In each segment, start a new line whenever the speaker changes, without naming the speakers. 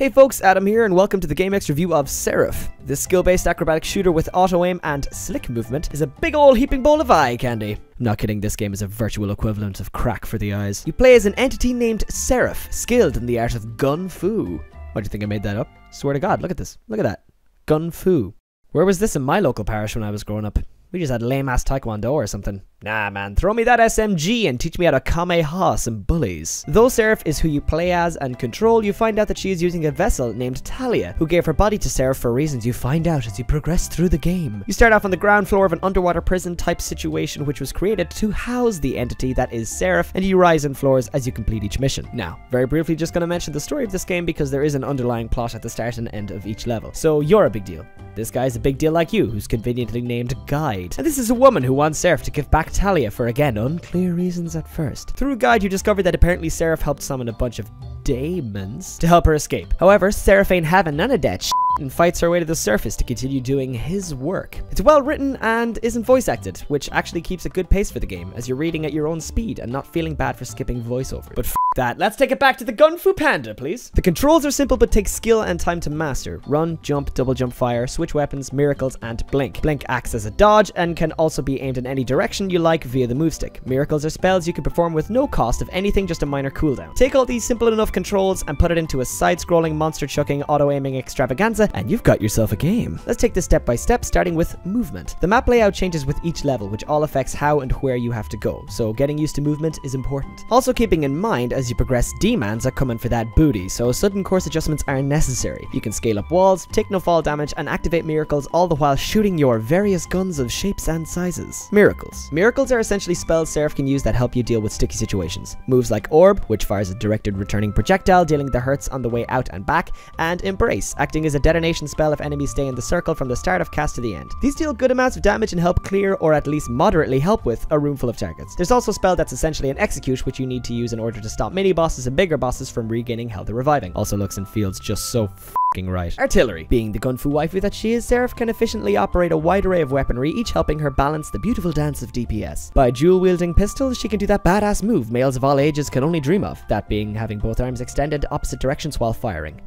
Hey folks, Adam here and welcome to the GameX review of Seraph. This skill-based acrobatic shooter with auto-aim and slick movement is a big ol' heaping bowl of eye candy. I'm not kidding, this game is a virtual equivalent of crack for the eyes. You play as an entity named Seraph, skilled in the art of gun fu. What do you think I made that up? Swear to God, look at this. Look at that. Gun fu. Where was this in my local parish when I was growing up? We just had lame-ass taekwondo or something. Nah, man, throw me that SMG and teach me how to kamehameha some bullies. Though Seraph is who you play as and control, you find out that she is using a vessel named Talia, who gave her body to Seraph for reasons you find out as you progress through the game. You start off on the ground floor of an underwater prison type situation which was created to house the entity that is Seraph, and you rise in floors as you complete each mission. Now, very briefly just gonna mention the story of this game because there is an underlying plot at the start and end of each level. So you're a big deal. This guy's a big deal like you, who's conveniently named Guide. And this is a woman who wants Seraph to give back Talia for, again, unclear reasons at first. Through Guide, you discover that apparently Seraph helped summon a bunch of demons to help her escape. However, Seraph ain't having none of that shit and fights her way to the surface to continue doing his work. It's well written and isn't voice acted, which actually keeps a good pace for the game, as you're reading at your own speed and not feeling bad for skipping voiceover. But f that, let's take it back to the Gun Fu Panda, please. The controls are simple but take skill and time to master. Run, jump, double jump fire, switch weapons, miracles, and blink. Blink acts as a dodge and can also be aimed in any direction you like via the move stick. Miracles are spells you can perform with no cost of anything, just a minor cooldown. Take all these simple enough controls and put it into a side-scrolling, monster-chucking, auto-aiming extravaganza, and you've got yourself a game. Let's take this step by step, starting with movement. The map layout changes with each level, which all affects how and where you have to go, so getting used to movement is important. Also keeping in mind, as you progress, demons are coming for that booty, so sudden course adjustments are necessary. You can scale up walls, take no fall damage, and activate miracles, all the while shooting your various guns of shapes and sizes. Miracles. Miracles are essentially spells Seraph can use that help you deal with sticky situations. Moves like Orb, which fires a directed returning projectile, dealing the hurts on the way out and back, and Embrace, acting as a detonation spell if enemies stay in the circle from the start of cast to the end. These deal good amounts of damage and help clear, or at least moderately help with, a room full of targets. There's also a spell that's essentially an execute, which you need to use in order to stop mini-bosses and bigger bosses from regaining health or reviving. Also looks and feels just so f***ing right. Artillery. Being the gun fu waifu that she is, Seraph can efficiently operate a wide array of weaponry, each helping her balance the beautiful dance of DPS. By dual-wielding pistols, she can do that badass move males of all ages can only dream of, that being having both arms extended opposite directions while firing.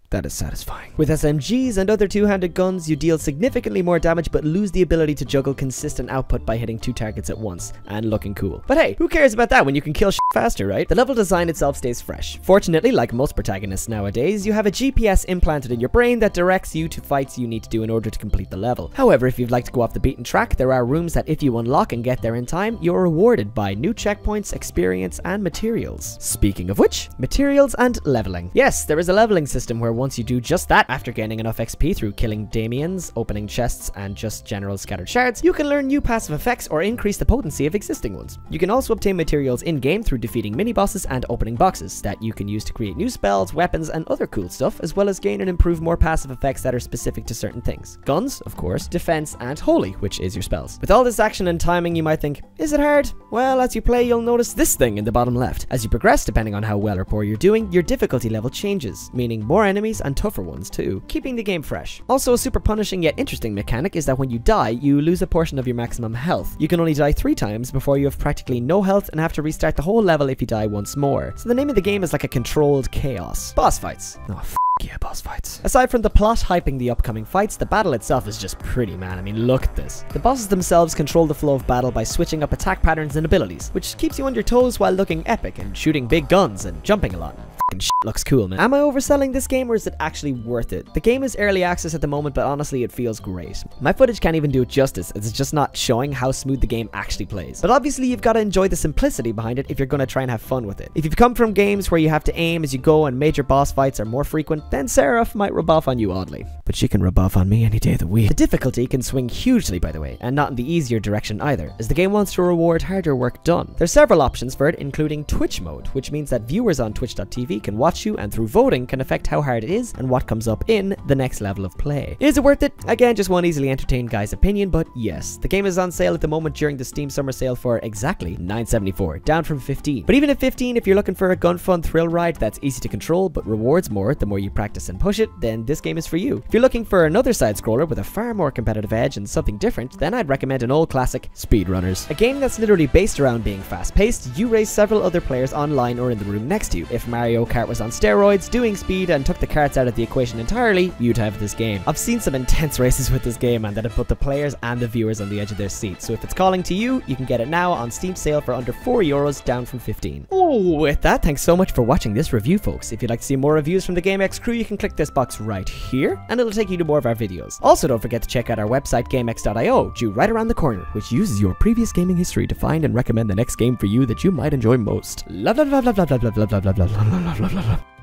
That is satisfying. With SMGs and other two-handed guns, you deal significantly more damage but lose the ability to juggle consistent output by hitting two targets at once and looking cool. But hey, who cares about that when you can kill shit faster, right? The level design itself stays fresh. Fortunately, like most protagonists nowadays, you have a GPS implanted in your brain that directs you to fights you need to do in order to complete the level. However, if you'd like to go off the beaten track, there are rooms that if you unlock and get there in time, you're rewarded by new checkpoints, experience, and materials. Speaking of which, materials and leveling. Yes, there is a leveling system where once you do just that, after gaining enough XP through killing Damians, opening chests, and just general scattered shards, you can learn new passive effects or increase the potency of existing ones. You can also obtain materials in-game through defeating mini-bosses and opening boxes that you can use to create new spells, weapons, and other cool stuff, as well as gain and improve more passive effects that are specific to certain things. Guns, of course, defense, and holy, which is your spells. With all this action and timing, you might think, is it hard? Well, as you play, you'll notice this thing in the bottom left. As you progress, depending on how well or poor you're doing, your difficulty level changes, meaning more enemies and tougher ones too, keeping the game fresh. Also, a super punishing yet interesting mechanic is that when you die, you lose a portion of your maximum health. You can only die 3 times before you have practically no health and have to restart the whole level if you die once more. So the name of the game is like a controlled chaos. Boss fights. Oh, yeah, boss fights. Aside from the plot hyping the upcoming fights, the battle itself is just pretty, man. I mean, look at this. The bosses themselves control the flow of battle by switching up attack patterns and abilities, which keeps you on your toes while looking epic and shooting big guns and jumping a lot. Shit looks cool, man. Am I overselling this game or is it actually worth it? The game is early access at the moment, but honestly it feels great. My footage can't even do it justice, it's just not showing how smooth the game actually plays. But obviously you've got to enjoy the simplicity behind it if you're going to try and have fun with it. If you've come from games where you have to aim as you go and major boss fights are more frequent, then Seraph might rub off on you oddly. But she can rub off on me any day of the week. The difficulty can swing hugely, by the way, and not in the easier direction either, as the game wants to reward harder work done. There's several options for it, including Twitch mode, which means that viewers on twitch.tv can watch you and through voting can affect how hard it is and what comes up in the next level of play. Is it worth it? Again, just one easily entertained guy's opinion, but yes. The game is on sale at the moment during the Steam Summer Sale for exactly $9.74, down from $15. But even at $15, if you're looking for a gun fun thrill ride that's easy to control but rewards more the more you practice and push it, then this game is for you. If you're looking for another side-scroller with a far more competitive edge and something different, then I'd recommend an old classic, Speedrunners. A game that's literally based around being fast-paced, you race several other players online or in the room next to you. If Mario kart was on steroids, doing speed, and took the karts out of the equation entirely, you'd have this game. I've seen some intense races with this game, and that have put the players and the viewers on the edge of their seats. So if it's calling to you, you can get it now on Steam sale for under €4, down from 15. Oh, with that, thanks so much for watching this review, folks. If you'd like to see more reviews from the GameX crew, you can click this box right here, and it'll take you to more of our videos. Also, don't forget to check out our website, gamex.io, due right around the corner, which uses your previous gaming history to find and recommend the next game for you that you might enjoy most. Love, love, love, love, love, love, love, love, love, love, love, love, love, love, love.